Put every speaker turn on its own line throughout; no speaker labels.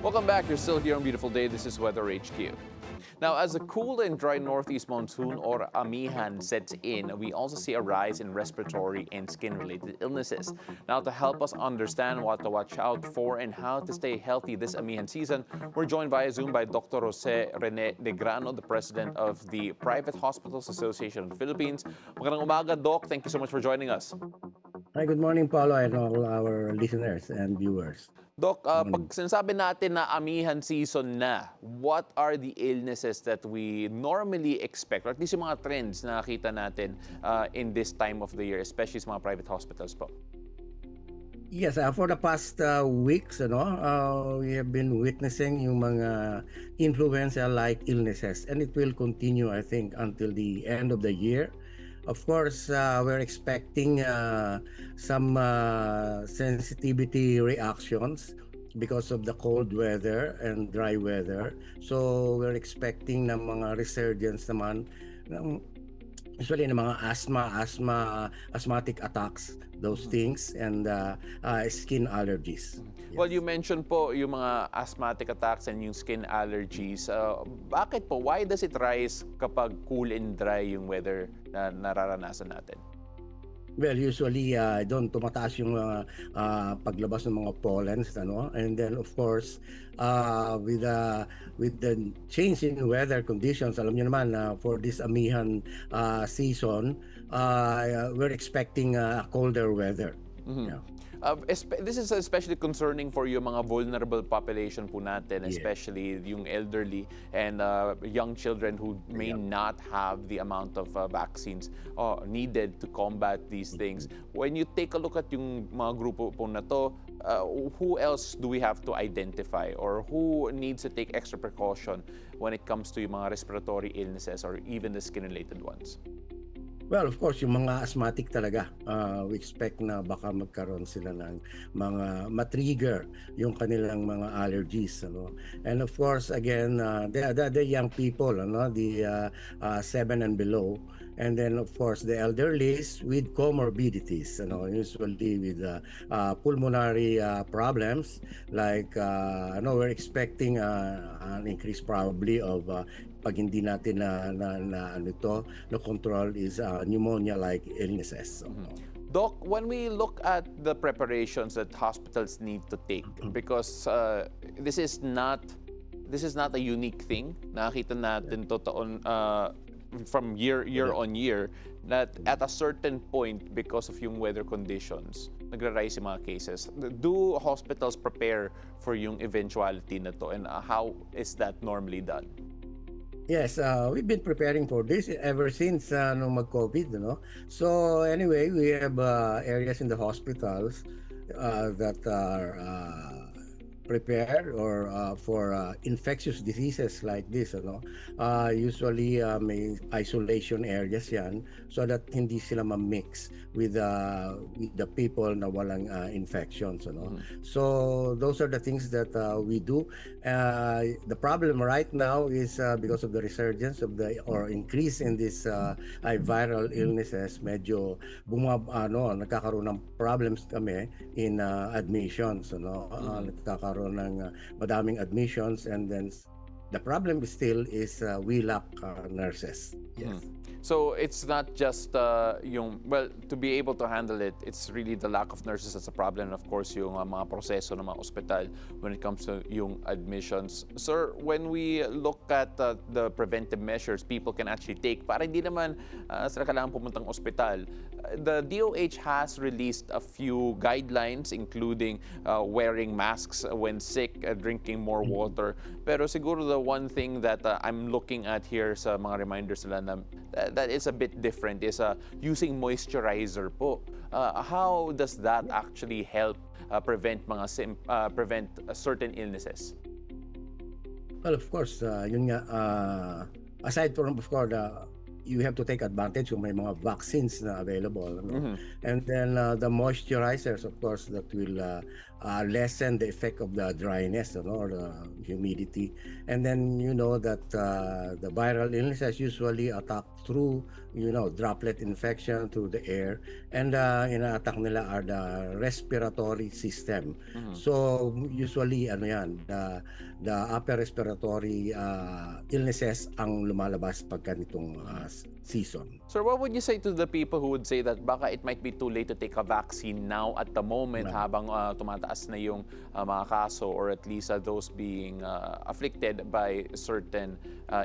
Welcome back. You're still here on Beautiful Day. This is Weather HQ. Now, as a cool and dry northeast monsoon or Amihan sets in, we also see a rise in respiratory and skin-related illnesses. Now, to help us understand what to watch out for and how to stay healthy this Amihan season, we're joined via Zoom by Dr. Rene De Grano, the president of the Private Hospitals Association of the Philippines. Magandang umaga, Doc. Thank you so much for joining us.
Hi, good morning, Paulo, and all our listeners and viewers.
Doc, pag sinasabi natin na amihan season na, what are the illnesses that we normally expect, or at least yung mga trends na nakita natin in this time of the year, especially sa mga private hospitals po?
Yes, for the past weeks, we have been witnessing yung mga influenza-like illnesses, and it will continue, I think, until the end of the year. Of course, we're expecting some sensitivity reactions because of the cold weather and dry weather. So we're expecting na mga resurgence naman ng usually ng mga asthmatic attacks, those things, and skin allergies.
Well, you mentioned po yung mga asthmatic attacks and yung skin allergies. Bakit po? Why does it rise kapag cool and dry yung weather na nararanasan natin?
Well, usually doon tumataas yung paglabas ng mga pollens, and then of course with the change in weather conditions, alam niyo naman for this amihan season, we're expecting colder weather. Yeah.
This is especially concerning for yung mga vulnerable population po natin, especially yung elderly and young children who may not have the amount of vaccines needed to combat these things. When you take a look at yung mga grupo po na to, who else do we have to identify, or who needs to take extra precaution when it comes to yung mga respiratory illnesses or even the skin-related ones?
Well, of course, yung mga asthmatic talaga, we expect na baka magkaroon sila ng mga matrigger yung kanilang mga allergies. And of course, again, the young people, the 7 and below. And then, of course, the elderlies with comorbidities, usually with pulmonary problems. Like, we're expecting an increase probably of pag hindi natin na control is pneumonia-like illnesses.
Doc, when we look at the preparations that hospitals need to take, because this is not a unique thing. Nakita natin totoo from year on year that at a certain point, because of yung weather conditions, nagra-rise yung mga cases. Do hospitals prepare for yung eventuality na to, and how is that normally done?
Yes, we've been preparing for this ever since nung mag-COVID, So anyway, we have areas in the hospitals that are prepared or for infectious diseases like this, usually may isolation areas yan so that hindi sila ma-mix with the people na walang infections, So those are the things that we do. The problem right now is because of the resurgence of or increase in this viral illnesses, medyo nagkakaroon ng problems kami in admissions, nagkakaroon ng madaming admissions, and then the problem still is we lack nurses. Yes.
So it's not just to be able to handle it, it's really the lack of nurses that's a problem, and of course yung mga proseso ng mga ospital when it comes to yung admissions. Sir, when we look at the preventive measures people can actually take para hindi naman sila kailangan pumuntang ospital, the DOH has released a few guidelines including wearing masks when sick, drinking more water. Pero siguro the one thing that I'm looking at here sa mga reminders nila na that is a bit different is using moisturizer po. How does that actually help prevent certain illnesses?
Well, of course, yun nga, aside from, of course, you have to take advantage kung may mga vaccines na available. And then the moisturizers, of course, that will lessen the effect of the dryness, or the humidity. And then you know that the viral illnesses usually attack through, droplet infection through the air, and ina-attack nila are the respiratory system.
Mhm.
So usually ano yan, the upper respiratory illnesses ang lumalabas pagka nitong season.
Sir, what would you say to the people who would say that baka it might be too late to take a vaccine now at the moment
Right.
habang tumataas na yung mga kaso, or at least those being afflicted by certain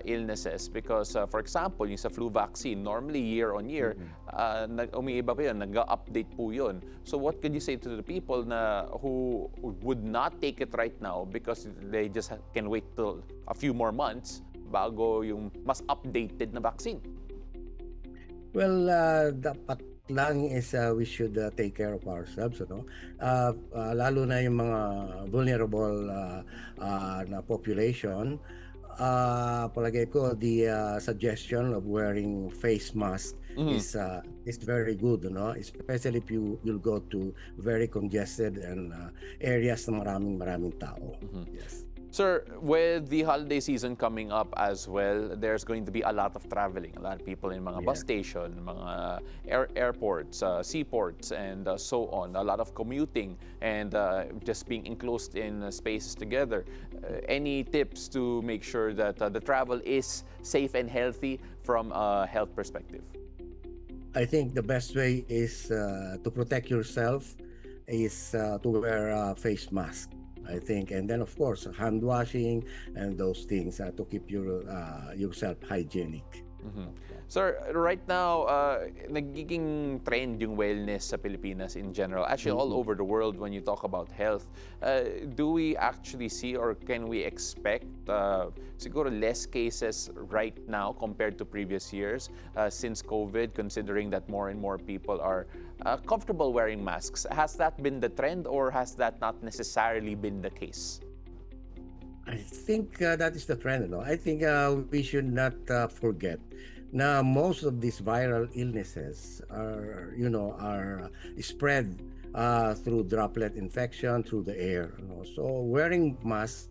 illnesses? Because, for example, yung sa flu vaccine, normally year on year, umiiba pa yun, nag-update po yun. So what could you say to the people na who would not take it right now because they just can wait till a few more months bago yung mas updated na vaccine?
Well, dapat lang is we should take care of ourselves, lalo na yung mga vulnerable na population. Palagay ko the suggestion of wearing face mask
Mhm.
is very good, especially if you'll go to very congested and areas na maraming tao. Yes.
Sir, with the holiday season coming up as well, there's going to be a lot of traveling. A lot of people in mga bus
Yeah.
station, mga airports, seaports, and so on. A lot of commuting and just being enclosed in spaces together. Any tips to make sure that the travel is safe and healthy from a health perspective?
I think the best way is to protect yourself is to wear a face mask. I think, and then of course hand washing and those things to keep yourself hygienic.
Mhm. Sir, right now, nagiging trend yung wellness sa Pilipinas in general, actually all
Mhm.
over the world when you talk about health. Do we actually see, or can we expect siguro less cases right now compared to previous years since COVID, considering that more and more people are comfortable wearing masks? Has that been the trend, or has that not necessarily been the case?
I think that is the trend. I think we should not forget. Now, most of these viral illnesses are spread through droplet infection through the air. So wearing masks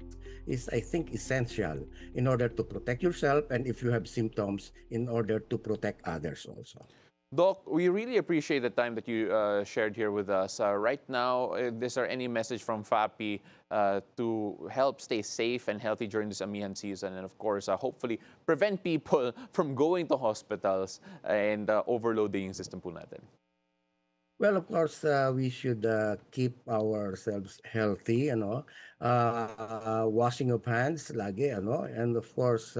is, I think, essential in order to protect yourself, and if you have symptoms, in order to protect others also.
Doc, we really appreciate the time that you shared here with us. Right now, is there any message from FAPI to help stay safe and healthy during this Amihan season? And of course, hopefully prevent people from going to hospitals and overloading yung system po natin.
Well, of course, we should keep ourselves healthy, washing of hands lagi, and of course,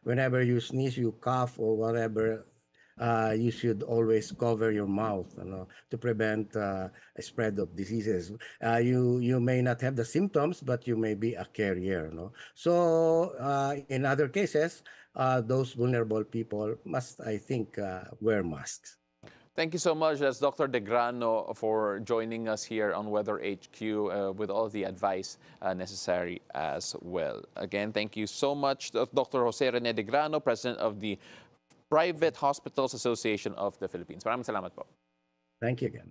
whenever you sneeze, you cough or whatever, you should always cover your mouth, to prevent a spread of diseases. You may not have the symptoms, but you may be a carrier, So, in other cases, those vulnerable people must, I think, wear masks.
Thank you so much. That's Dr. De Grano for joining us here on Weather HQ with all the advice necessary as well. Again, thank you so much, Dr. Jose Rene De Grano, President of the Private Hospitals Association of the Philippines. Maraming salamat po.
Thank you again.